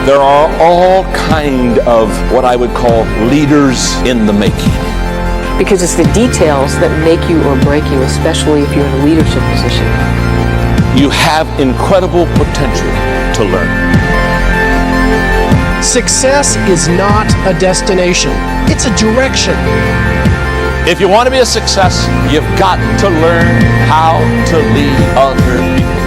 There are all kind of what I would call leaders in the making. Because it's the details that make you or break you, especially if you're in a leadership position. You have incredible potential to learn. Success is not a destination, it's a direction. If you want to be a success, you've got to learn how to lead other people.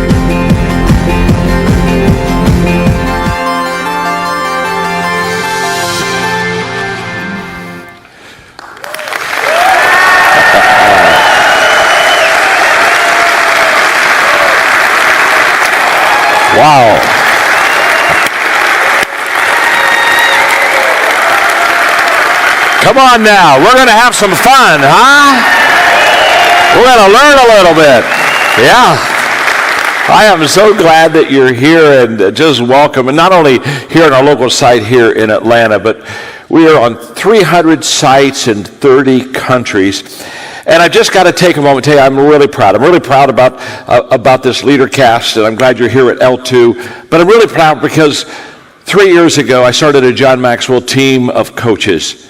Wow. Come on now, we're going to have some fun, huh? We're going to learn a little bit. Yeah. I am so glad that you're here and just welcome. And not only here in our local site here in Atlanta, but we are on 300 sites in 30 countries. And I just got to take a moment to tell you, I'm really proud. I'm really proud about this leader cast, and I'm glad you're here at L2. But I'm really proud because 3 years ago, I started a John Maxwell team of coaches.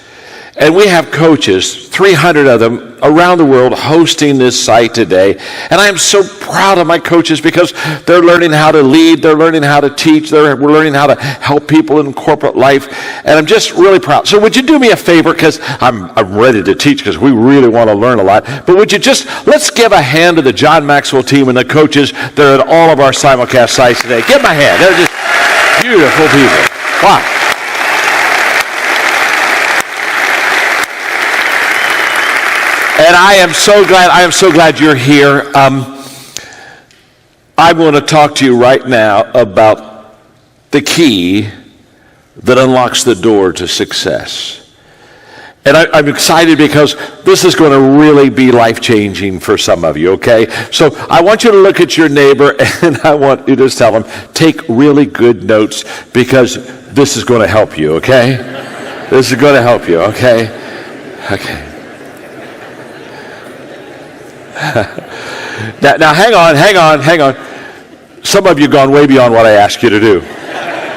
And we have coaches, 300 of them around the world hosting this site today. And I am so proud of my coaches because they're learning how to lead, they're learning how to teach, we're learning how to help people in corporate life. And I'm just really proud. So would you do me a favor, because I'm ready to teach because we really want to learn a lot. But would you let's give a hand to the John Maxwell team and the coaches that are at all of our simulcast sites today. Give them a hand. They're just beautiful people. Wow. And I am so glad you're here. I want to talk to you right now about the key that unlocks the door to success. And I'm excited because this is going to really be life-changing for some of you, okay? So I want you to look at your neighbor and I want you to just tell them, take really good notes because this is going to help you, okay? This is going to help you, okay? Okay. Now hang on. Some of you have gone way beyond what I asked you to do.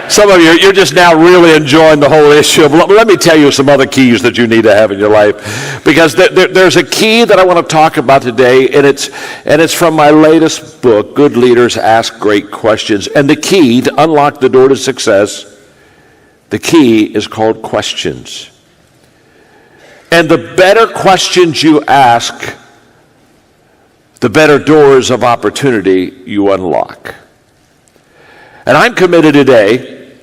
Some of you, you're just now really enjoying the whole issue. Let me tell you some other keys that you need to have in your life. Because there's a key that I want to talk about today, and it's from my latest book, Good Leaders Ask Great Questions. And the key to unlock the door to success, the key is called questions. And the better questions you ask, the better doors of opportunity you unlock. And I'm committed today,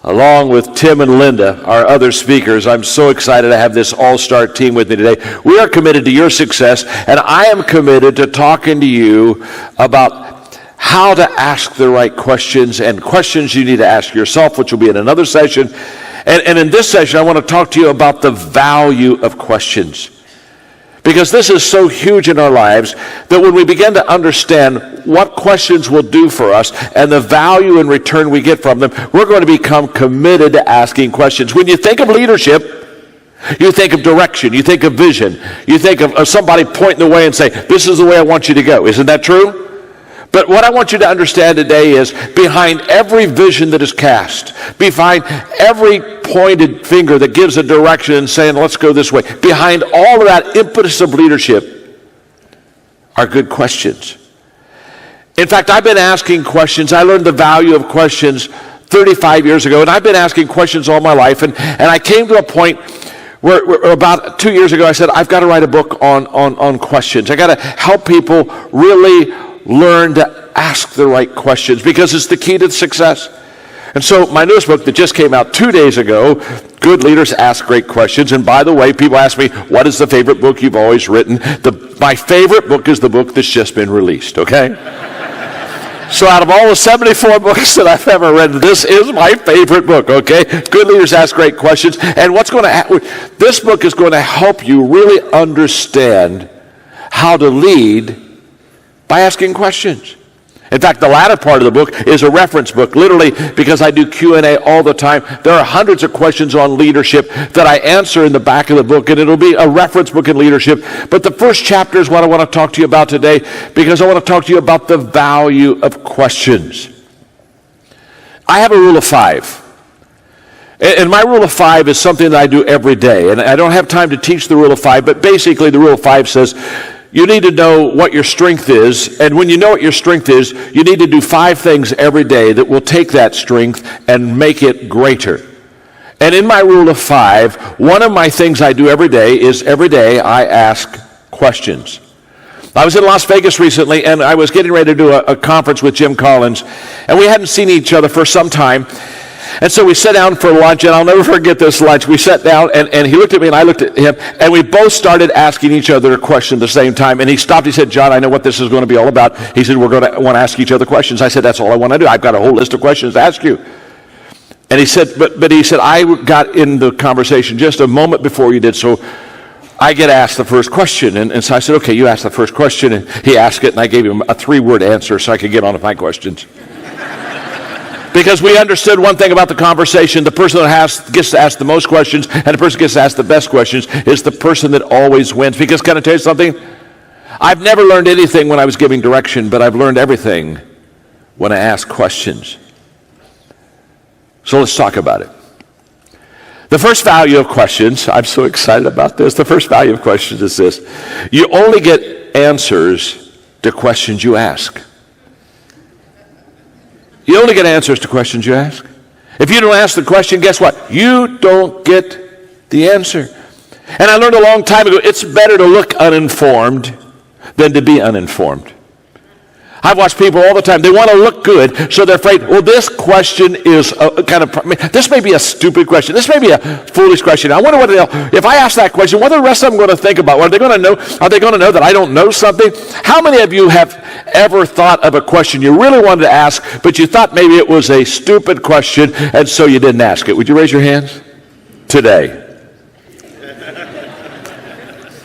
along with Tim and Linda, our other speakers. I'm so excited to have this all-star team with me today. We are committed to your success, and I am committed to talking to you about how to ask the right questions and questions you need to ask yourself, which will be in another session. And in this session, I want to talk to you about the value of questions. Because this is so huge in our lives that when we begin to understand what questions will do for us and the value in return we get from them, we're going to become committed to asking questions. When you think of leadership, you think of direction, you think of vision, you think of somebody pointing the way and say, this is the way I want you to go. Isn't that true? But what I want you to understand today is behind every vision that is cast, behind every pointed finger that gives a direction and saying, let's go this way, behind all of that impetus of leadership are good questions. In fact, I've been asking questions. I learned the value of questions 35 years ago, and I've been asking questions all my life. And I came to a point where about 2 years ago, I said, I've got to write a book on questions. I got to help people really learn to ask the right questions because it's the key to success. And so my newest book that just came out 2 days ago, Good Leaders Ask Great Questions. And by the way, people ask me, what is the favorite book you've always written? My favorite book is the book that's just been released, okay? So out of all the 74 books that I've ever read, this is my favorite book, okay? Good Leaders Ask Great Questions. And this book is going to help you really understand how to lead by asking questions. In fact, the latter part of the book is a reference book, literally because I do Q&A all the time. There are hundreds of questions on leadership that I answer in the back of the book, and it'll be a reference book in leadership. But the first chapter is what I want to talk to you about today, because I want to talk to you about the value of questions. I have a rule of 5. And my rule of 5 is something that I do every day. And I don't have time to teach the rule of 5, but basically the rule of 5 says you need to know what your strength is. And when you know what your strength is, you need to do 5 things every day that will take that strength and make it greater. And in my rule of 5, one of my things I do every day is every day I ask questions. I was in Las Vegas recently, and I was getting ready to do a conference with Jim Collins, and we hadn't seen each other for some time. And so we sat down for lunch, and I'll never forget this lunch. We sat down, and he looked at me, and I looked at him, and we both started asking each other a question at the same time. And he stopped. He said, "John, I know what this is going to be all about." He said, "We're going to want to ask each other questions." I said, "That's all I want to do. I've got a whole list of questions to ask you." And he said, but he said, "I got in the conversation just a moment before you did, so I get asked the first question." And so I said, "Okay, you ask the first question." And he asked it, and I gave him a 3-word answer so I could get on with my questions. Because we understood one thing about the conversation: the person that gets to ask the most questions and the person that gets to ask the best questions is the person that always wins. Because can I tell you something? I've never learned anything when I was giving direction, but I've learned everything when I ask questions. So let's talk about it. The first value of questions, I'm so excited about this. The first value of questions is this: you only get answers to questions you ask. You only get answers to questions you ask. If you don't ask the question, guess what? You don't get the answer. And I learned a long time ago, it's better to look uninformed than to be uninformed. I've watched people all the time. They want to look good, so they're afraid, well, this question is this may be a stupid question. This may be a foolish question. I wonder if I ask that question, what are the rest of them going to think about? What are they going to know? Are they going to know that I don't know something? How many of you have ever thought of a question you really wanted to ask, but you thought maybe it was a stupid question, and so you didn't ask it? Would you raise your hands? Today.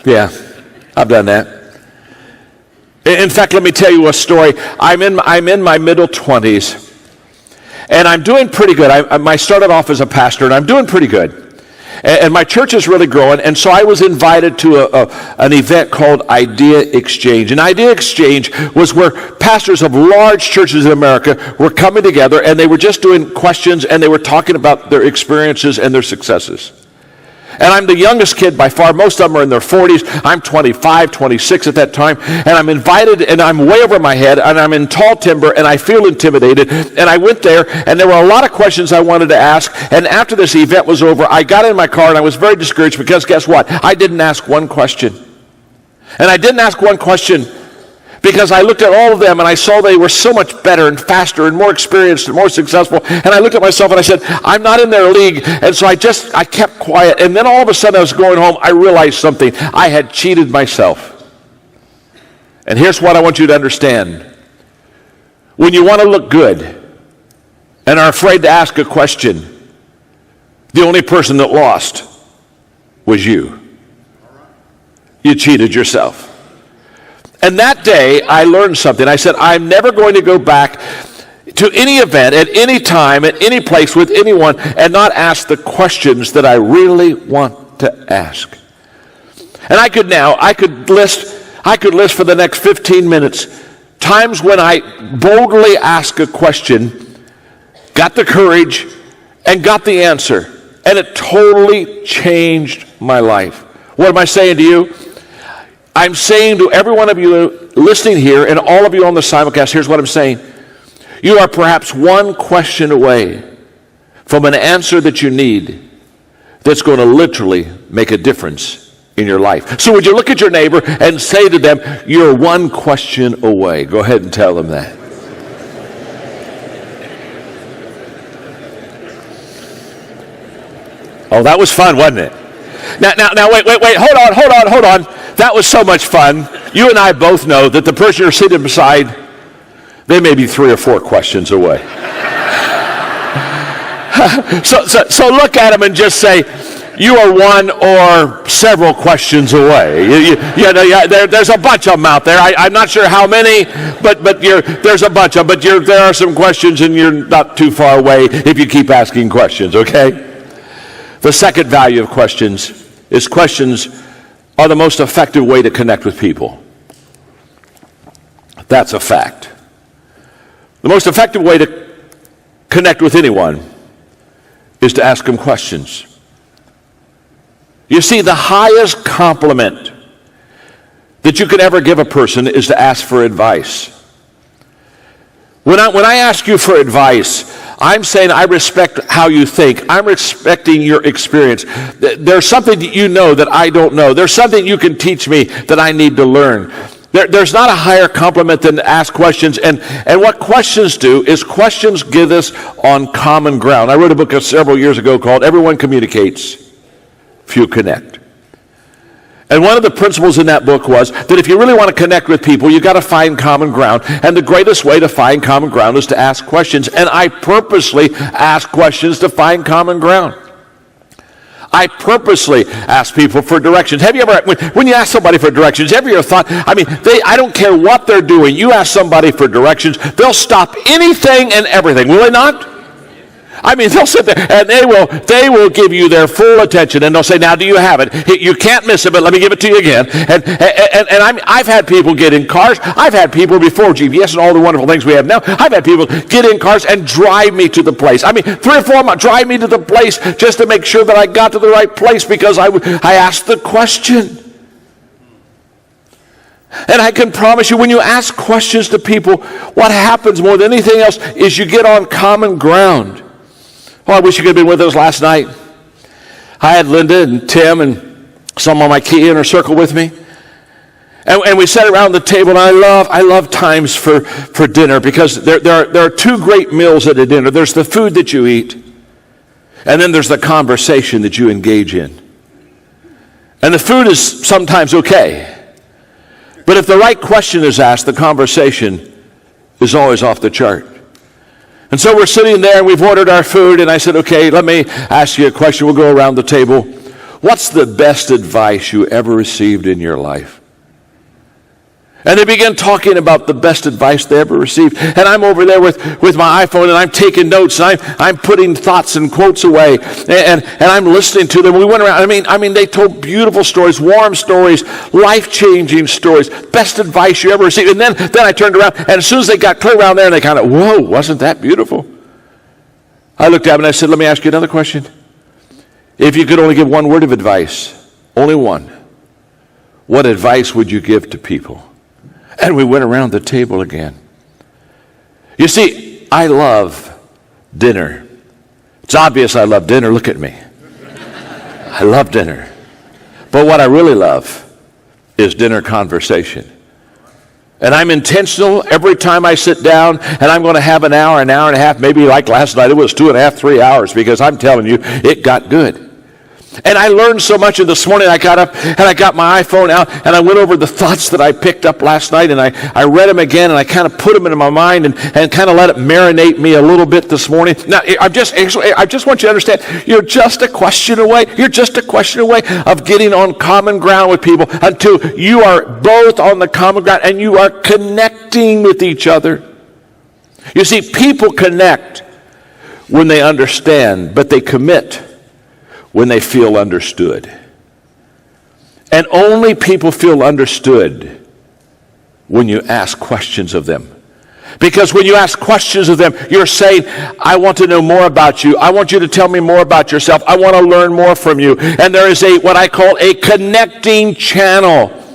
Yeah, I've done that. In fact, let me tell you a story. I'm in my middle 20s, and I'm doing pretty good. I started off as a pastor, and I'm doing pretty good. And my church is really growing, and so I was invited to an event called Idea Exchange. And Idea Exchange was where pastors of large churches in America were coming together, and they were just doing questions, and they were talking about their experiences and their successes. And I'm the youngest kid by far. Most of them are in their 40s. I'm 25, 26 at that time. And I'm invited, and I'm way over my head, and I'm in tall timber, and I feel intimidated. And I went there, and there were a lot of questions I wanted to ask. And after this event was over, I got in my car, and I was very discouraged because guess what? I didn't ask one question. And I didn't ask one question because I looked at all of them and I saw they were so much better and faster and more experienced and more successful. And I looked at myself and I said, I'm not in their league. And so I kept quiet. And then all of a sudden I was going home, I realized something. I had cheated myself. And here's what I want you to understand. When you want to look good and are afraid to ask a question, the only person that lost was you. You cheated yourself. And that day, I learned something. I said, I'm never going to go back to any event, at any time, at any place, with anyone, and not ask the questions that I really want to ask. And I could list for the next 15 minutes times when I boldly asked a question, got the courage, and got the answer. And it totally changed my life. What am I saying to you? I'm saying to every one of you listening here and all of you on the simulcast, here's what I'm saying. You are perhaps one question away from an answer that you need that's going to literally make a difference in your life. So would you look at your neighbor and say to them, you're one question away. Go ahead and tell them that. Oh, that was fun, wasn't it? Now, wait, hold on. That was so much fun. You and I both know that the person you're seated beside, they may be 3 or 4 questions away. so look at them and just say, you are one or several questions away. There's a bunch of them out there. I'm not sure how many, but there's a bunch of them. But there are some questions, and you're not too far away if you keep asking questions, okay? The second value of questions is questions are the most effective way to connect with people. That's a fact. The most effective way to connect with anyone is to ask them questions. You see, the highest compliment that you can ever give a person is to ask for advice. When I ask you for advice, I'm saying I respect how you think. I'm respecting your experience. There's something that you know that I don't know. There's something you can teach me that I need to learn. There's not a higher compliment than to ask questions. And what questions do is questions get us on common ground. I wrote a book several years ago called Everyone Communicates, Few Connect. And one of the principles in that book was that if you really want to connect with people, you've got to find common ground. And the greatest way to find common ground is to ask questions. And I purposely ask questions to find common ground. I purposely ask people for directions. Have you ever, when you ask somebody for directions, have you ever thought, I don't care what they're doing, you ask somebody for directions, they'll stop anything and everything, will they not? They'll sit there and they will give you their full attention, and they'll say, now do you have it? You can't miss it, but let me give it to you again. And I've had people get in cars. I've had people before GPS and all the wonderful things we have now. I've had people get in cars and drive me to the place. 3 or 4 months, drive me to the place just to make sure that I got to the right place because I asked the question. And I can promise you, when you ask questions to people, what happens more than anything else is you get on common ground. Oh, I wish you could have been with us last night. I had Linda and Tim and some of my key inner circle with me. And we sat around the table, and I love times for dinner because there are 2 great meals at a dinner. There's the food that you eat, and then there's the conversation that you engage in. And the food is sometimes okay. But if the right question is asked, the conversation is always off the chart. And so we're sitting there and we've ordered our food, and I said, okay, let me ask you a question. We'll go around the table. What's the best advice you ever received in your life? And they began talking about the best advice they ever received. And I'm over there with my iPhone, and I'm taking notes, and I'm putting thoughts and quotes away, and I'm listening to them. We went around. They told beautiful stories, warm stories, life-changing stories, best advice you ever received. And then I turned around, and as soon as they got clear around there, and they kind of, whoa, wasn't that beautiful? I looked at them and I said, let me ask you another question. If you could only give one word of advice, only one, what advice would you give to people? And we went around the table again. You see, I love dinner. It's obvious I love dinner. Look at me. I love dinner. But what I really love is dinner conversation. And I'm intentional every time I sit down, and I'm going to have an hour and a half, maybe like last night, it was 2.5, 3 hours, because I'm telling you, it got good. And I learned so much. And this morning I got up and I got my iPhone out and I went over the thoughts that I picked up last night, and I read them again, and I kind of put them into my mind and kind of let it marinate me a little bit this morning. Now, I just want you to understand, you're just a question away. You're just a question away of getting on common ground with people until you are both on the common ground and you are connecting with each other. You see, people connect when they understand, but they commit when they feel understood. And only people feel understood when you ask questions of them. Because when you ask questions of them, you're saying, I want to know more about you. I want you to tell me more about yourself. I want to learn more from you. And there is what I call a connecting channel.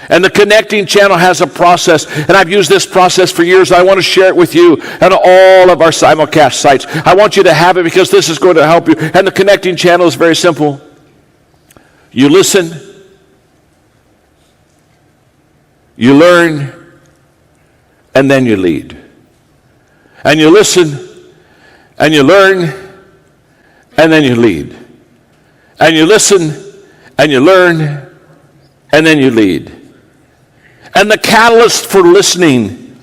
And the connecting channel has a process, and I've used this process for years. I want to share it with you on all of our simulcast sites. I want you to have it because this is going to help you. And the connecting channel is very simple. You listen, you learn, and then you lead. And you listen, and you learn, and then you lead. And you listen, and you learn, and then you lead. And the catalyst for listening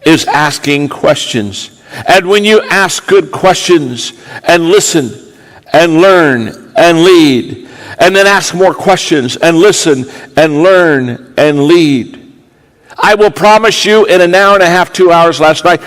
is asking questions. And when you ask good questions and listen and learn and lead, and then ask more questions and listen and learn and lead, I will promise you in an hour and a half, 2 hours last night,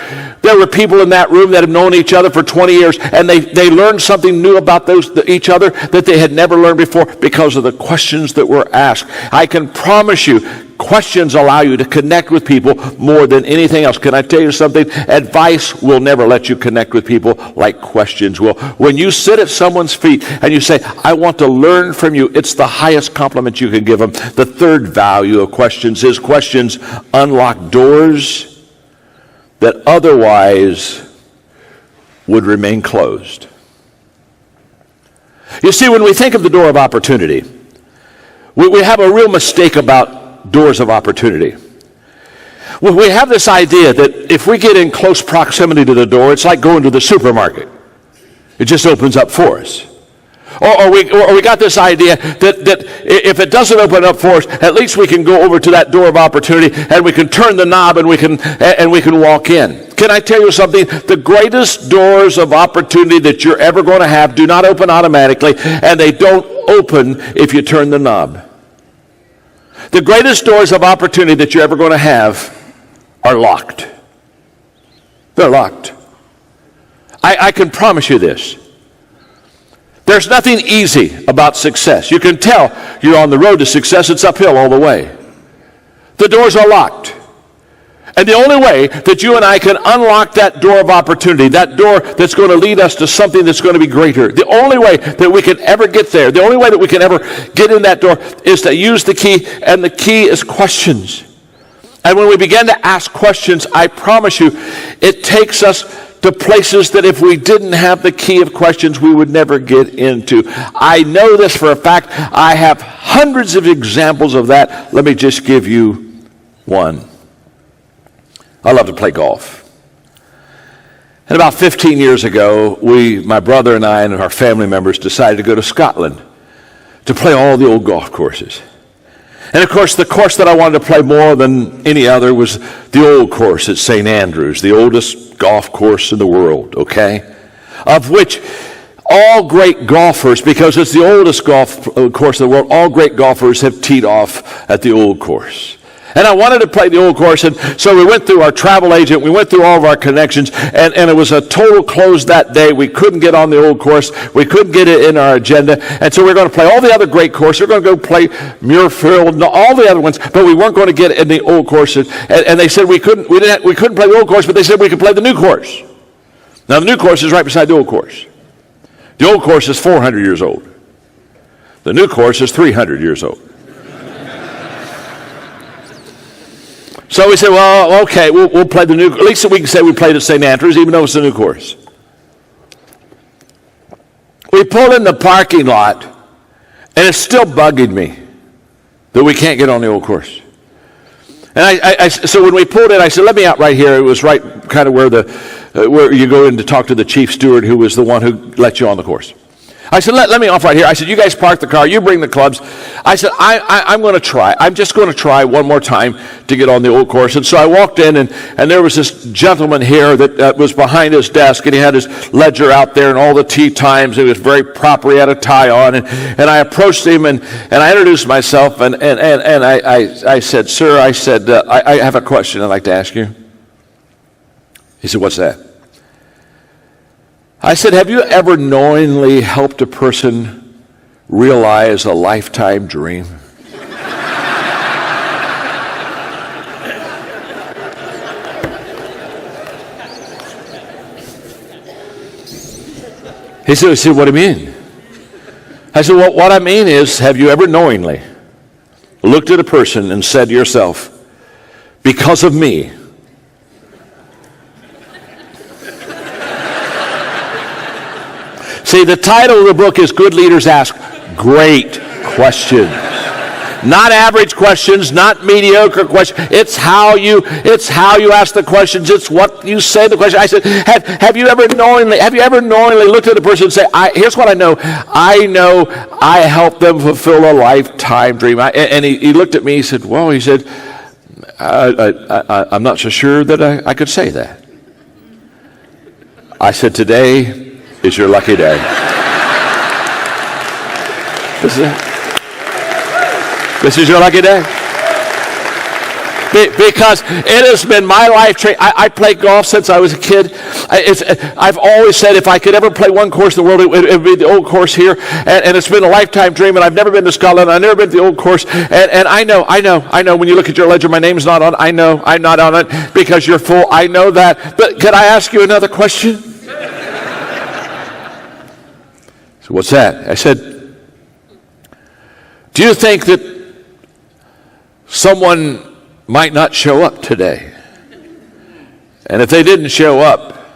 There were people in that room that have known each other for 20 years, and they learned something new about each other that they had never learned before because of the questions that were asked. I can promise you, questions allow you to connect with people more than anything else. Can I tell you something? Advice will never let you connect with people like questions will. When you sit at someone's feet and you say, I want to learn from you, it's the highest compliment you can give them. The third value of questions is questions unlock doors that otherwise would remain closed. You see, when we think of the door of opportunity, we have a real mistake about doors of opportunity. We have this idea that if we get in close proximity to the door, it's like going to the supermarket. It just opens up for us. Or we got this idea that if it doesn't open up for us, at least we can go over to that door of opportunity and we can turn the knob and we can walk in. Can I tell you something? The greatest doors of opportunity that you're ever going to have do not open automatically, and they don't open if you turn the knob. The greatest doors of opportunity that you're ever going to have are locked. They're locked. I can promise you this. There's nothing easy about success. You can tell you're on the road to success. It's uphill all the way. The doors are locked. And the only way that you and I can unlock that door of opportunity, that door that's going to lead us to something that's going to be greater, the only way that we can ever get there, the only way that we can ever get in that door is to use the key, and the key is questions. And when we begin to ask questions, I promise you, it takes us to places that if we didn't have the key of questions, we would never get into. I know this for a fact. I have hundreds of examples of that. Let me just give you one. I love to play golf. And about 15 years ago, my brother and I and our family members decided to go to Scotland to play all the old golf courses. And of course, the course that I wanted to play more than any other was the old course at St. Andrews, the oldest golf course in the world, okay? Of which all great golfers, because it's the oldest golf course in the world, all great golfers have teed off at the old course. And I wanted to play the old course, and so we went through our travel agent, we went through all of our connections, and it was a total close that day. We couldn't get on the old course. We couldn't get it in our agenda. And so we're going to play all the other great courses. We're going to go play Muirfield and all the other ones, but we weren't going to get in the old courses. And they said we couldn't play the old course, but they said we could play the new course. Now the new course is right beside the old course. The old course is 400 years old. The new course is 300 years old. So we said, well, okay, we'll play the new, at least we can say we played at St. Andrews, even though it's the new course. We pulled in the parking lot, and it's still bugging me that we can't get on the old course. And so when we pulled in, I said, let me out right here. It was right kind of where you go in to talk to the chief steward, who was the one who let you on the course. I said, let me off right here. I said, you guys park the car. You bring the clubs. I said, I'm going to try. I'm just going to try one more time to get on the old course. And so I walked in, and there was this gentleman here that was behind his desk, and he had his ledger out there and all the tee times. He was very proper. He had a tie on. And I approached him, and I introduced myself, and I said, sir, I have a question I'd like to ask you. He said, what's that? I said, have you ever knowingly helped a person realize a lifetime dream? He said, what do you mean? I said, well, what I mean is, have you ever knowingly looked at a person and said to yourself, because of me, see, the title of the book is Good Leaders Ask Great Questions. Not average questions, not mediocre questions. It's how you ask the questions. It's what you say the question. I said, have you ever knowingly looked at a person and say, here's what I know. I know I helped them fulfill a lifetime dream. And he looked at me, he said, I'm not so sure that I could say that. I said, today is your lucky day. This is your lucky day. Because it has been my life training. I played golf since I was a kid. I've always said if I could ever play one course in the world, it would be the old course here. And it's been a lifetime dream, and I've never been to Scotland. I've never been to the old course. And I know when you look at your ledger, my name's not on. I know I'm not on it because you're full. I know that. But can I ask you another question? So what's that? I said, do you think that someone might not show up today? And if they didn't show up,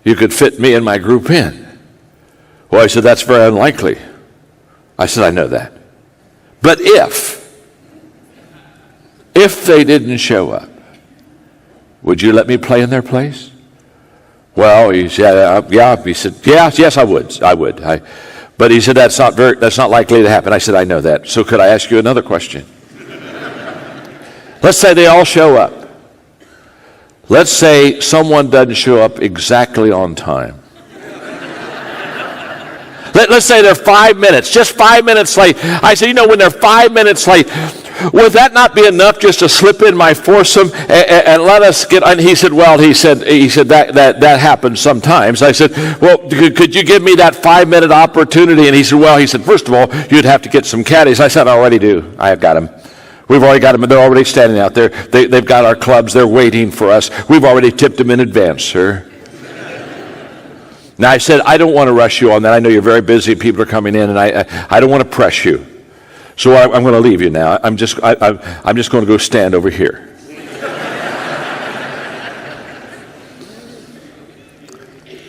you could fit me and my group in. Well, I said, that's very unlikely. I said, I know that. But if they didn't show up, would you let me play in their place? Well, he said, yeah. He said, yes, I would. But he said, that's not likely to happen. I said, I know that. So could I ask you another question? Let's say they all show up. Let's say someone doesn't show up exactly on time. Let's say they're 5 minutes, just 5 minutes late. I said, when they're 5 minutes late, would that not be enough just to slip in my foursome and let us get? And he said, that happens sometimes. I said, well, could you give me that 5 minute opportunity? And he said, first of all, you'd have to get some caddies. I said, I already do. I've got them. We've already got them. They're already standing out there. They've got our clubs. They're waiting for us. We've already tipped them in advance, sir. Now, I said, I don't want to rush you on that. I know you're very busy. People are coming in, and I don't want to press you. So I'm going to leave you now. I'm just going to go stand over here.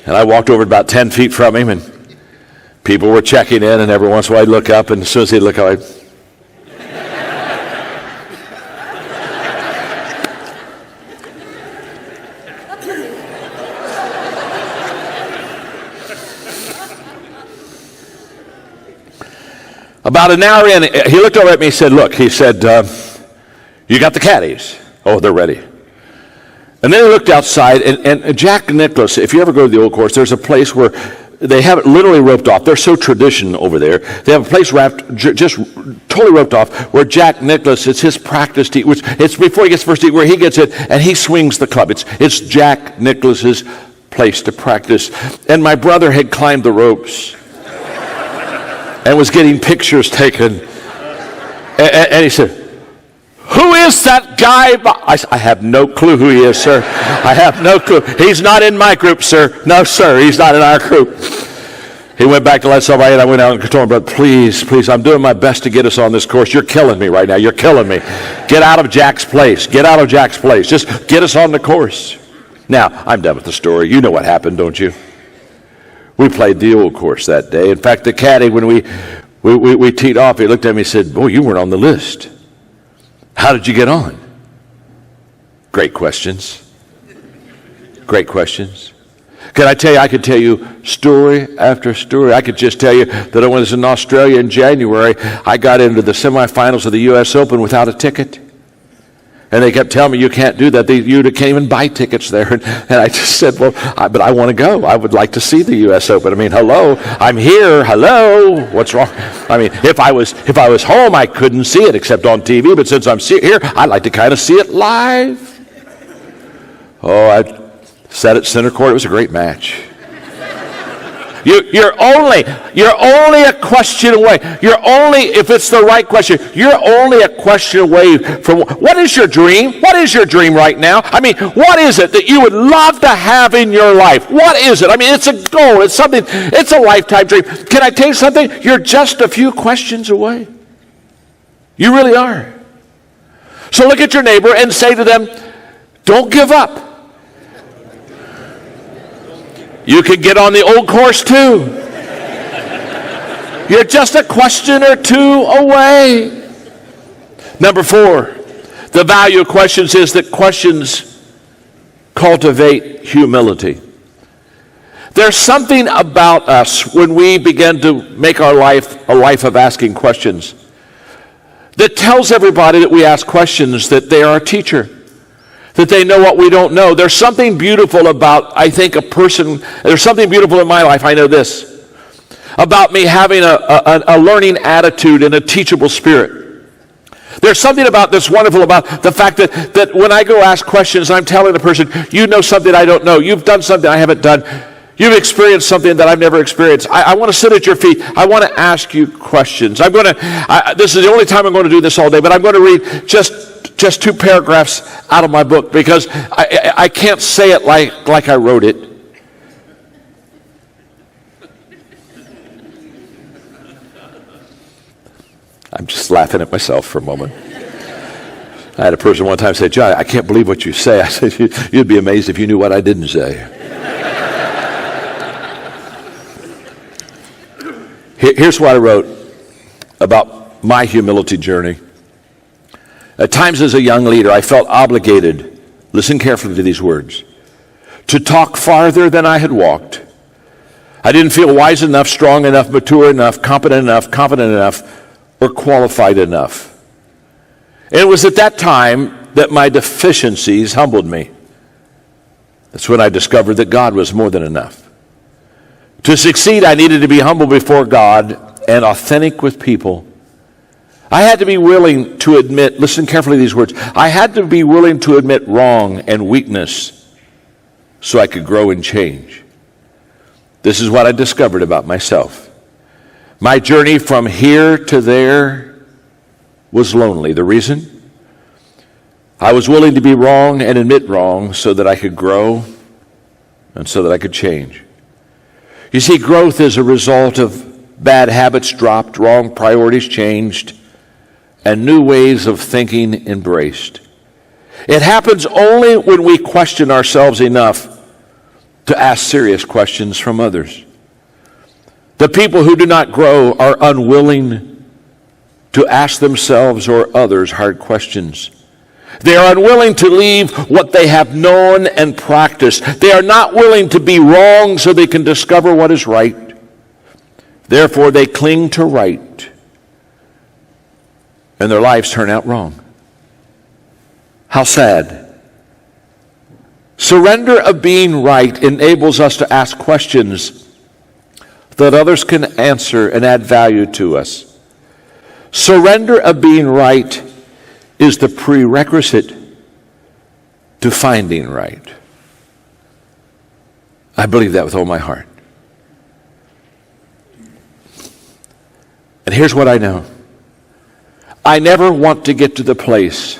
And I walked over about 10 feet from him, and people were checking in, and every once in a while I'd look up, and as soon as he'd look up, about an hour in, he looked over at me and said, you got the caddies? Oh, they're ready. And then he looked outside, and Jack Nicklaus, if you ever go to the old course, there's a place where they have it literally roped off. They're so traditional over there. They have a place wrapped, just totally roped off, where Jack Nicklaus, it's his practice tee, which it's before he gets first tee, where he gets it, and he swings the club. It's Jack Nicklaus's place to practice. And my brother had climbed the ropes and was getting pictures taken. And he said, who is that guy? I have no clue who he is, sir. I have no clue. He's not in my group, sir. No, sir, he's not in our group. He went back to let somebody, and I went out and told him, brother, please, I'm doing my best to get us on this course. You're killing me right now. You're killing me. Get out of Jack's place. Get out of Jack's place. Just get us on the course. Now, I'm done with the story. You know what happened, don't you? We played the old course that day. In fact, the caddy, when we teed off, he looked at me and said, boy, you weren't on the list. How did you get on? Great questions. Great questions. Can I tell you, I could tell you story after story. I could just tell you that when I was in Australia in January, I got into the semifinals of the U.S. Open without a ticket. And they kept telling me, you can't do that. You can't even buy tickets there. And I just said, but I want to go. I would like to see the U.S. Open. I mean, hello, I'm here. Hello, what's wrong? I mean, if I was home, I couldn't see it except on TV. But since I'm here, I'd like to kind of see it live. Oh, I sat at center court. It was a great match. You're only a question away. If it's the right question, you're only a question away from, what is your dream? What is your dream right now? I mean, what is it that you would love to have in your life? What is it? I mean, it's a goal. It's something, it's a lifetime dream. Can I tell you something? You're just a few questions away. You really are. So look at your neighbor and say to them, don't give up. You can get on the old course too. You're just a question or two away. Number 4, the value of questions is that questions cultivate humility. There's something about us when we begin to make our life a life of asking questions that tells everybody that we ask questions that they are a teacher, that they know what we don't know. There's something beautiful about, I think, a person. There's something beautiful in my life, I know this, about me having a learning attitude and a teachable spirit. There's something about this wonderful about the fact that when I go ask questions, I'm telling the person, you know something I don't know. You've done something I haven't done. You've experienced something that I've never experienced. I want to sit at your feet. I want to ask you questions. This is the only time I'm going to do this all day, but I'm going to read just 2 paragraphs out of my book because I can't say it like I wrote it. I'm just laughing at myself for a moment. I had a person one time say, John, I can't believe what you say. I said, you'd be amazed if you knew what I didn't say. Here's what I wrote about my humility journey. At times as a young leader, I felt obligated, listen carefully to these words, to talk farther than I had walked. I didn't feel wise enough, strong enough, mature enough, competent enough, confident enough, or qualified enough. And it was at that time that my deficiencies humbled me. That's when I discovered that God was more than enough. To succeed, I needed to be humble before God and authentic with people. I had to be willing to admit, listen carefully to these words, I had to be willing to admit wrong and weakness so I could grow and change. This is what I discovered about myself. My journey from here to there was lonely. The reason? I was willing to be wrong and admit wrong so that I could grow and so that I could change. You see, growth is a result of bad habits dropped, wrong priorities changed, and new ways of thinking embraced. It happens only when we question ourselves enough to ask serious questions from others. The people who do not grow are unwilling to ask themselves or others hard questions. They are unwilling to leave what they have known and practiced. They are not willing to be wrong so they can discover what is right. Therefore, they cling to right, and their lives turn out wrong. How sad. Surrender of being right enables us to ask questions that others can answer and add value to us. Surrender of being right is the prerequisite to finding right. I believe that with all my heart. And here's what I know. I never want to get to the place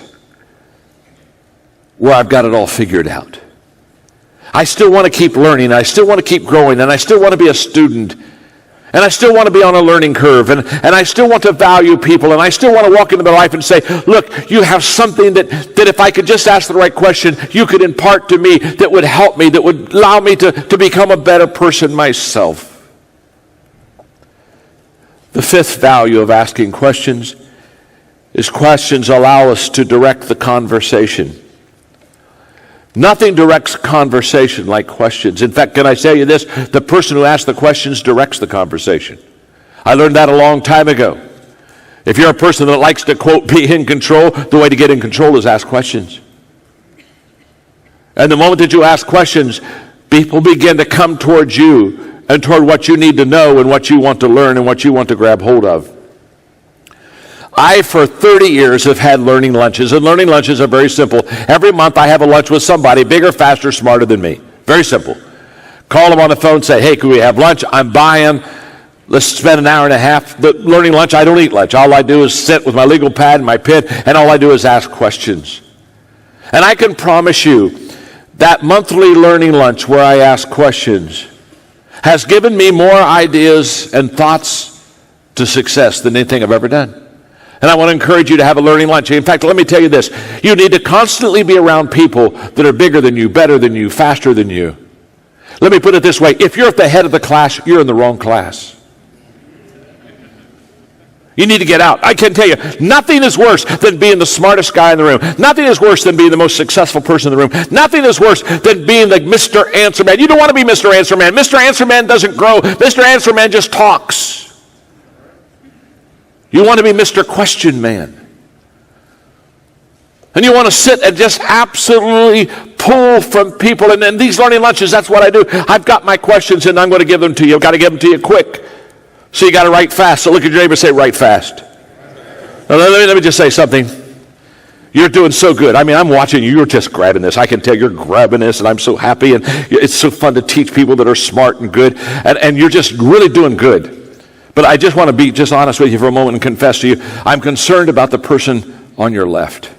where I've got it all figured out. I still want to keep learning. I still want to keep growing. And I still want to be a student. And I still want to be on a learning curve. And I still want to value people. And I still want to walk into their life and say, look, you have something that if I could just ask the right question, you could impart to me that would help me, that would allow me to become a better person myself. The fifth value of asking questions is questions allow us to direct the conversation. Nothing directs conversation like questions. In fact, can I tell you this? The person who asks the questions directs the conversation. I learned that a long time ago. If you're a person that likes to, quote, be in control, the way to get in control is ask questions. And the moment that you ask questions, people begin to come towards you and toward what you need to know and what you want to learn and what you want to grab hold of. I, for 30 years, have had learning lunches, and learning lunches are very simple. Every month I have a lunch with somebody bigger, faster, smarter than me. Very simple. Call them on the phone, say, hey, can we have lunch? I'm buying. Let's spend an hour and a half. The learning lunch, I don't eat lunch. All I do is sit with my legal pad and my pen, and all I do is ask questions. And I can promise you that monthly learning lunch where I ask questions has given me more ideas and thoughts to success than anything I've ever done. And I want to encourage you to have a learning lunch. In fact, let me tell you this. You need to constantly be around people that are bigger than you, better than you, faster than you. Let me put it this way. If you're at the head of the class, you're in the wrong class. You need to get out. I can tell you, nothing is worse than being the smartest guy in the room. Nothing is worse than being the most successful person in the room. Nothing is worse than being like Mr. Answer Man. You don't want to be Mr. Answer Man. Mr. Answer Man doesn't grow. Mr. Answer Man just talks. You want to be Mr. Question Man. And you want to sit and just absolutely pull from people. And in these learning lunches, that's what I do. I've got my questions and I'm going to give them to you. I've got to give them to you quick. So you got to write fast. So look at your neighbor and say, write fast. Now, let me just say something. You're doing so good. I mean, I'm watching you. You're just grabbing this. I can tell you're grabbing this, and I'm so happy. And it's so fun to teach people that are smart and good. And you're just really doing good. But I just want to be just honest with you for a moment and confess to you, I'm concerned about the person on your left.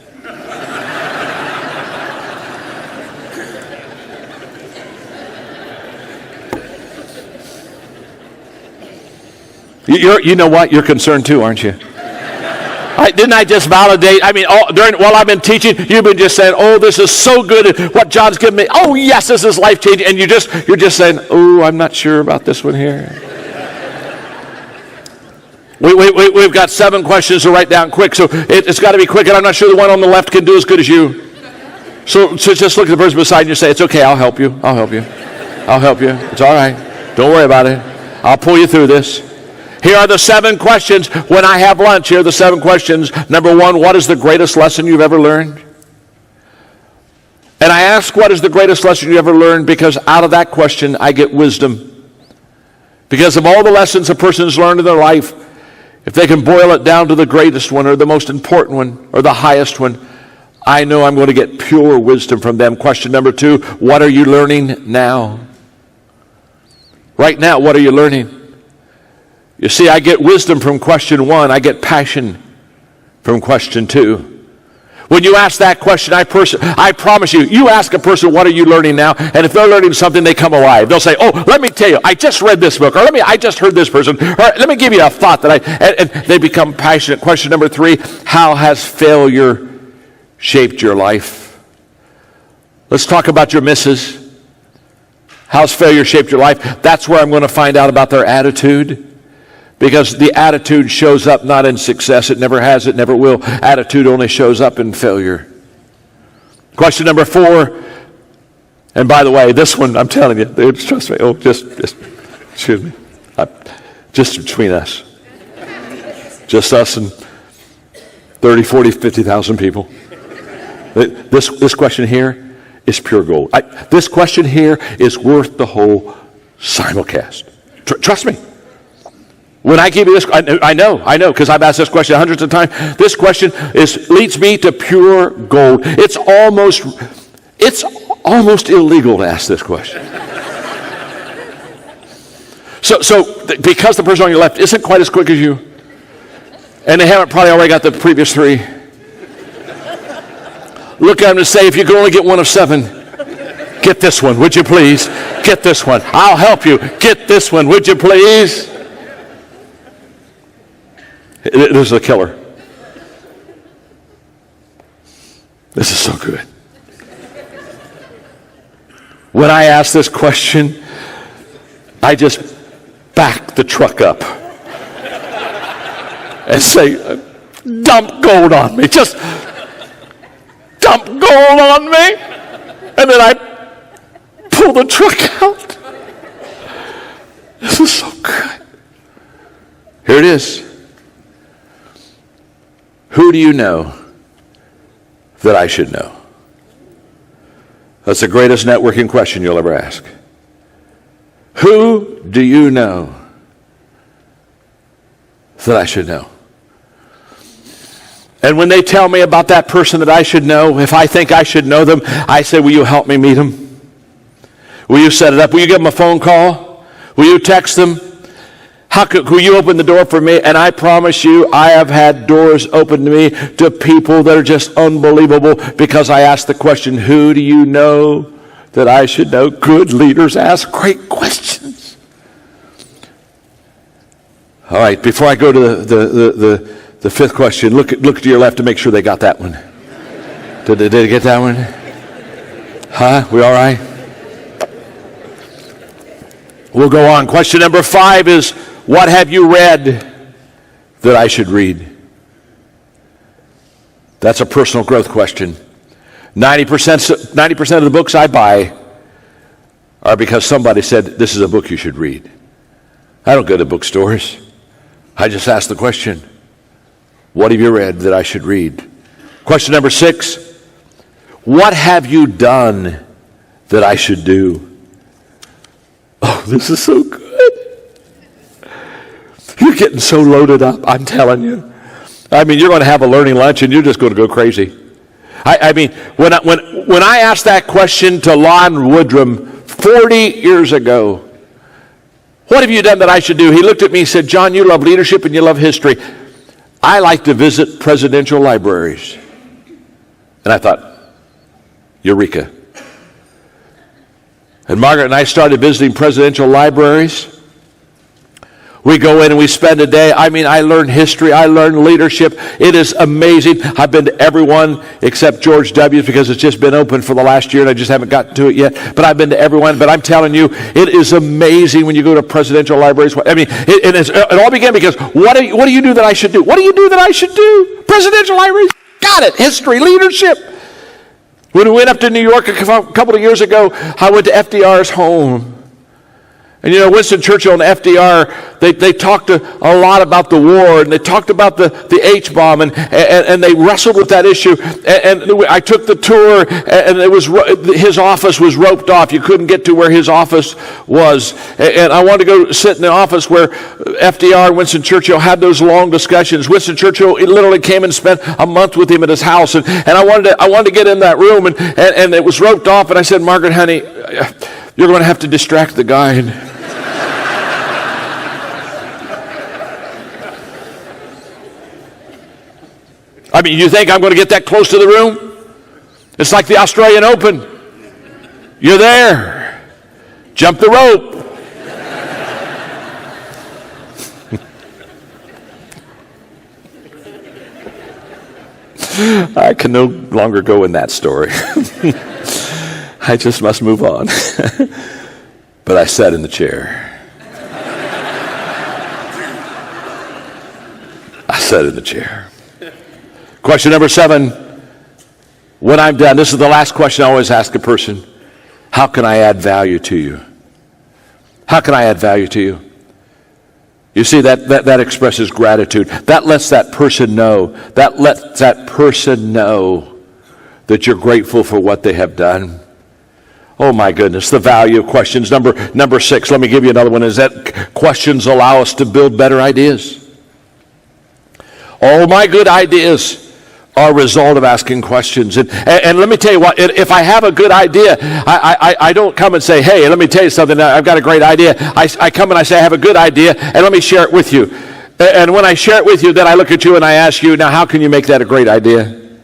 You know what? You're concerned too, aren't you? Didn't I just validate? I mean, while I've been teaching, you've been just saying, "Oh, this is so good at what John's given me. Oh, yes, this is life changing." And you're just saying, "Oh, I'm not sure about this one here." We've got 7 questions to write down quick, so it's got to be quick. And I'm not sure the one on the left can do as good as you. So just look at the person beside you and say, "It's okay. I'll help you. I'll help you. I'll help you. It's all right. Don't worry about it. I'll pull you through this." Here are the 7 questions when I have lunch. Here are the 7 questions. Number 1, what is the greatest lesson you've ever learned? And I ask what is the greatest lesson you ever learned because out of that question I get wisdom. Because of all the lessons a person has learned in their life, if they can boil it down to the greatest one or the most important one or the highest one, I know I'm going to get pure wisdom from them. Question number 2, what are you learning now? Right now, what are you learning? You see, I get wisdom from question 1. I get passion from question 2. When you ask that question, I promise you ask a person, what are you learning now? And if they're learning something, they come alive. They'll say, oh, let me tell you, I just read this book, or I just heard this person, or let me give you a thought and they become passionate. Question number 3, how has failure shaped your life? Let's talk about your misses. How's failure shaped your life? That's where I'm going to find out about their attitude. Because the attitude shows up not in success. It never has, it never will. Attitude only shows up in failure. Question number 4. And by the way, this one, I'm telling you, trust me. Oh, just excuse me. Just between us. Just us and 30, 40, 50,000 people. This question here is pure gold. This question here is worth the whole simulcast. Trust me. When I give you this, I know, because I've asked this question hundreds of times. This question leads me to pure gold. It's almost illegal to ask this question. So because the person on your left isn't quite as quick as you, and they haven't probably already got the previous 3, look at them and say, if you could only get one of 7, get this one, would you please? Get this one. I'll help you. Get this one, would you please? This is a killer. This is so good. When I ask this question, I just back the truck up and say, dump gold on me. Just dump gold on me. And then I pull the truck out. This is so good. Here it is. Who do you know that I should know? That's the greatest networking question you'll ever ask. Who do you know that I should know? And when they tell me about that person that I should know, if I think I should know them, I say, will you help me meet them? Will you set it up? Will you give them a phone call? Will you text them? Will you open the door for me? And I promise you, I have had doors open to me to people that are just unbelievable because I asked the question, who do you know that I should know? Good leaders ask great questions. All right, before I go to the 5th question, look to your left to make sure they got that one. Did they get that one? Huh? We all right? We'll go on. Question number 5 is, what have you read that I should read? That's a personal growth question. 90% of the books I buy are because somebody said, this is a book you should read. I don't go to bookstores. I just ask the question, what have you read that I should read? Question number 6, what have you done that I should do? Oh, this is so good. You're getting so loaded up, I'm telling you. I mean, you're going to have a learning lunch and you're just going to go crazy. I mean, when I asked that question to Lon Woodrum 40 years ago, what have you done that I should do? He looked at me and said, John, you love leadership and you love history. I like to visit presidential libraries. And I thought, Eureka. And Margaret and I started visiting presidential libraries. We go in and we spend a day. I mean, I learn history. I learn leadership. It is amazing. I've been to every one except George W.'s because it's just been open for the last year and I just haven't gotten to it yet. But I've been to every one. But I'm telling you, it is amazing when you go to presidential libraries. I mean, it all began because what do you do that I should do? What do you do that I should do? Presidential libraries. Got it. History, leadership. When we went up to New York a couple of years ago, I went to FDR's home. And you know, Winston Churchill and FDR, they talked a lot about the war, and they talked about the H-bomb, and they wrestled with that issue. And I took the tour, and his office was roped off. You couldn't get to where his office was. And I wanted to go sit in the office where FDR and Winston Churchill had those long discussions. Winston Churchill literally came and spent a month with him at his house, and I wanted to get in that room, and it was roped off. And I said, Margaret, honey, you're going to have to distract the guy. I mean, you think I'm going to get that close to the room? It's like the Australian Open. You're there. Jump the rope. I can no longer go in that story. I just must move on. But I sat in the chair. I sat in the chair. Question number 7, when I'm done, this is the last question I always ask a person. How can I add value to you? How can I add value to you? You see, that expresses gratitude. That lets that person know. That lets that person know that you're grateful for what they have done. Oh my goodness, the value of questions. Number 6, let me give you another one, is that questions allow us to build better ideas. All my good ideas are a result of asking questions. And let me tell you what, if I have a good idea, I don't come and say, hey, let me tell you something, I've got a great idea. I come and I say, I have a good idea, and let me share it with you. And when I share it with you, then I look at you and I ask you, now how can you make that a great idea?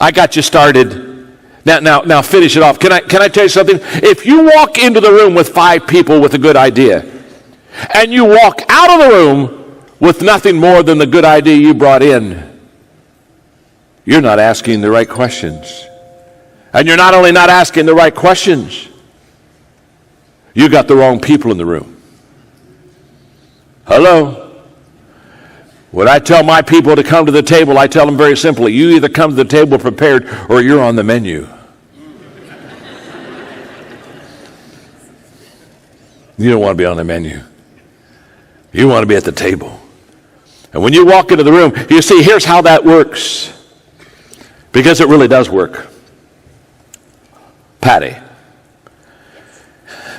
I got you started. Now finish it off. Can I tell you something? If you walk into the room with 5 people with a good idea, and you walk out of the room with nothing more than the good idea you brought in, you're not asking the right questions. And you're not only not asking the right questions, you got the wrong people in the room. Hello? When I tell my people to come to the table, I tell them very simply, you either come to the table prepared or you're on the menu. You don't want to be on the menu. You want to be at the table. And when you walk into the room, you see, here's how that works. Because it really does work. Patty,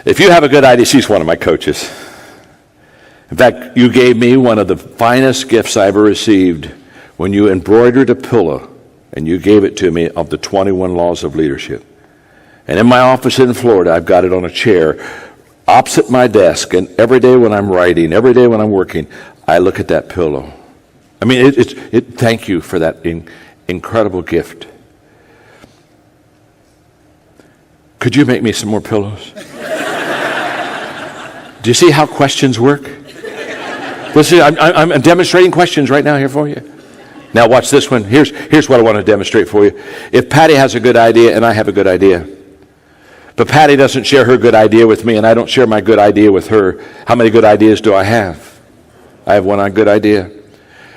if you have a good idea, she's one of my coaches. In fact, you gave me one of the finest gifts I ever received when you embroidered a pillow and you gave it to me of the 21 laws of leadership. And in my office in Florida, I've got it on a chair opposite my desk, and every day when I'm writing, every day when I'm working, I look at that pillow. I mean, thank you for that incredible gift. Could you make me some more pillows? Do you see how questions work? Listen, I'm demonstrating questions right now here for you. Now watch this one. Here's what I want to demonstrate for you. If Patty has a good idea and I have a good idea, but Patty doesn't share her good idea with me and I don't share my good idea with her, how many good ideas do I have? I have one good idea.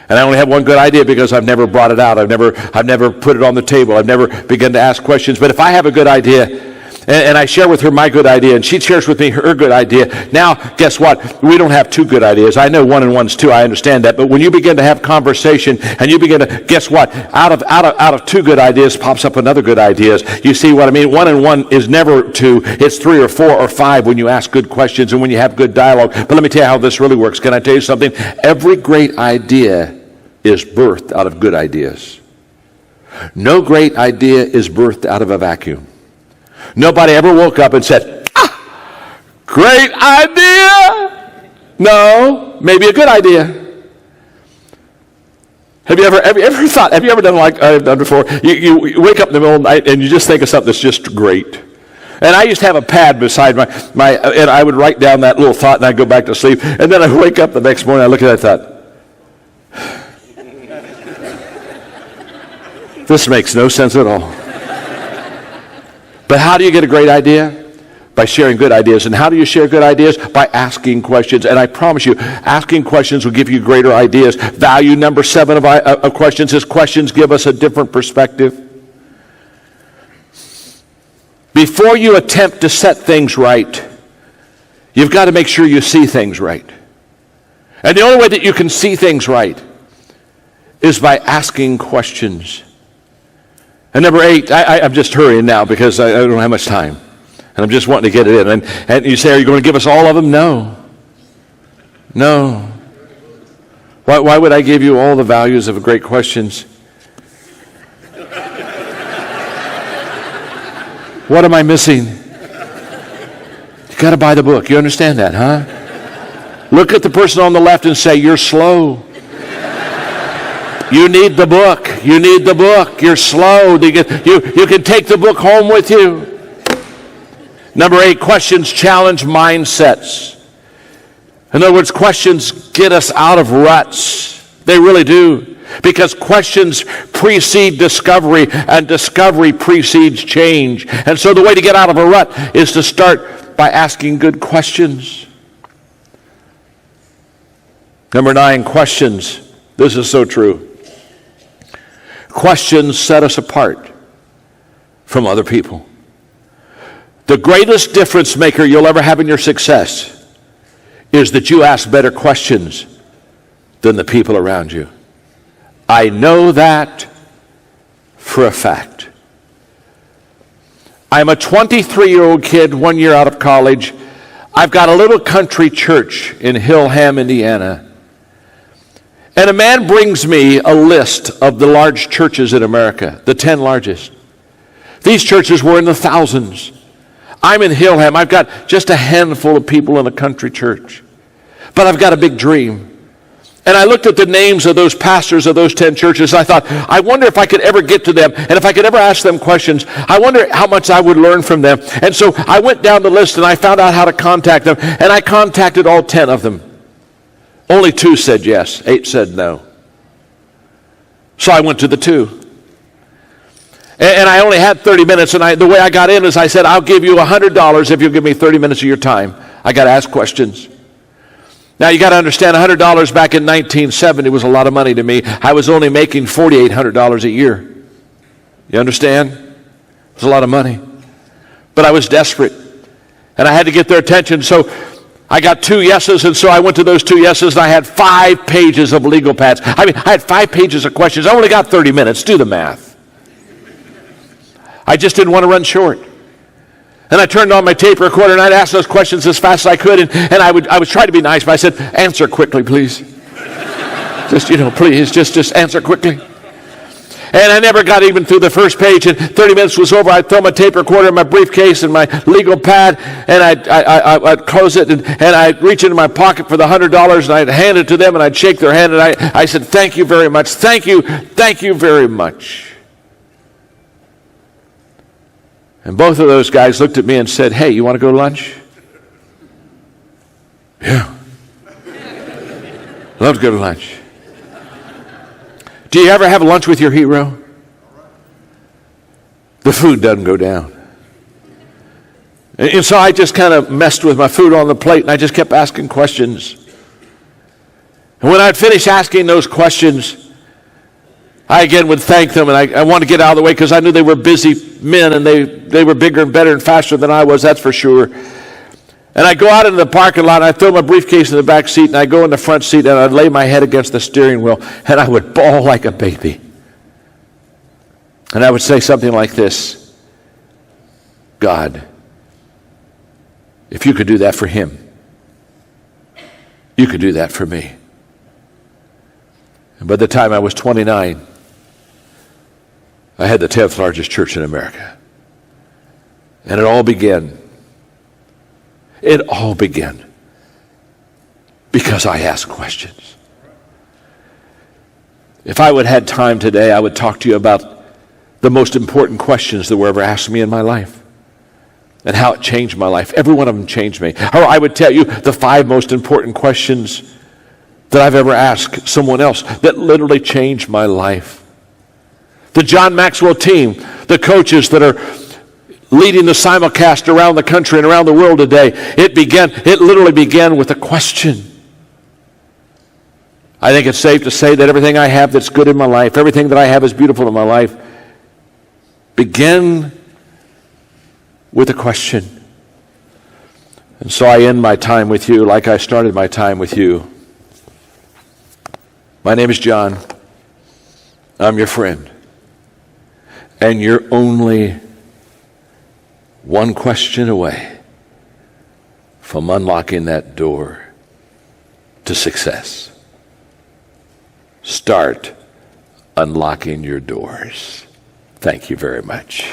And I only have one good idea because I've never brought it out. I've never put it on the table. I've never begun to ask questions. But if I have a good idea and I share with her my good idea and she shares with me her good idea, now guess what? We don't have 2 good ideas. I know 1 and 1's 2. I understand that. But when you begin to have conversation and you begin to, guess what? Out of 2 good ideas pops up another good ideas. You see what I mean? 1 and 1 is never 2. It's 3 or 4 or 5 when you ask good questions and when you have good dialogue. But let me tell you how this really works. Can I tell you something? Every great idea is birthed out of good ideas. No great idea is birthed out of a vacuum. Nobody ever woke up and said, great idea. No, maybe a good idea. Have you ever done like I've done before? You wake up in the middle of the night and you just think of something that's just great. And I used to have a pad beside my and I would write down that little thought and I'd go back to sleep. And then I wake up the next morning, I look at that thought, this makes no sense at all. But how do you get a great idea? By sharing good ideas. And how do you share good ideas? By asking questions. And I promise you, asking questions will give you greater ideas. Value number 7 of questions is questions give us a different perspective. Before you attempt to set things right, you've got to make sure you see things right. And the only way that you can see things right is by asking questions. And number 8, I'm just hurrying now because I don't have much time. And I'm just wanting to get it in. And you say, are you going to give us all of them? No. No. Why would I give you all the values of great questions? What am I missing? You got to buy the book. You understand that, huh? Look at the person on the left and say, you're slow. You need the book. You need the book. You're slow. You can take the book home with you. Number 8, questions challenge mindsets. In other words, questions get us out of ruts. They really do. Because questions precede discovery, and discovery precedes change. And so the way to get out of a rut is to start by asking good questions. Number 9, questions. This is so true. Questions set us apart from other people. The greatest difference maker you'll ever have in your success is that you ask better questions than the people around you. I know that for a fact. I'm a 23-year-old kid, 1 year out of college. I've got a little country church in Hillham, Indiana. And a man brings me a list of the large churches in America, the 10 largest. These churches were in the thousands. I'm in Hillham. I've got just a handful of people in a country church. But I've got a big dream. And I looked at the names of those pastors of those 10 churches. I thought, I wonder if I could ever get to them. And if I could ever ask them questions, I wonder how much I would learn from them. And so I went down the list and I found out how to contact them. And I contacted all 10 of them. Only 2 said yes. 8 said no. So I went to the 2. And I only had 30 minutes. And the way I got in is I said, I'll give you $100 if you'll give me 30 minutes of your time. I got to ask questions. Now, you got to understand, $100 back in 1970 was a lot of money to me. I was only making $4,800 a year. You understand? It was a lot of money. But I was desperate. And I had to get their attention. So I got 2 yeses, and so I went to those 2 yeses, and I had 5 pages of legal pads. I had 5 pages of questions. I only got 30 minutes. Do the math. I just didn't want to run short. And I turned on my tape recorder and I'd ask those questions as fast as I could. And I would try to be nice, but I said, answer quickly, please. Please, just answer quickly. And I never got even through the first page. And 30 minutes was over. I'd throw my tape recorder in my briefcase and my legal pad. And I'd close it. And I'd reach into my pocket for the $100. And I'd hand it to them. And I'd shake their hand. And I said, thank you very much. Thank you very much. And both of those guys looked at me and said, hey, you want to go to lunch? Yeah. Love to go to lunch. Do you ever have lunch with your hero? The food doesn't go down. And so I just kind of messed with my food on the plate and I just kept asking questions. And when I'd finish asking those questions, I again would thank them, and I wanted to get out of the way because I knew they were busy men, and they were bigger and better and faster than I was, that's for sure. And I'd go out into the parking lot, and I'd throw my briefcase in the back seat, and I'd go in the front seat, and I'd lay my head against the steering wheel, and I would bawl like a baby. And I would say something like this: God, if you could do that for him, you could do that for me. And by the time I was 29, I had the 10th largest church in America. And it all began because I asked questions. If I would have had time today, I would talk to you about the most important questions that were ever asked me in my life and how it changed my life. Every one of them changed me. Or I would tell you the 5 most important questions that I've ever asked someone else that literally changed my life. The John Maxwell team, the coaches that are leading the simulcast around the country and around the world today, it literally began with a question. I think it's safe to say that everything I have that's good in my life, everything that I have is beautiful in my life, begin with a question. And so I end my time with you like I started my time with you. My name is John. I'm your friend. And you're only one question away from unlocking that door to success. Start unlocking your doors. Thank you very much.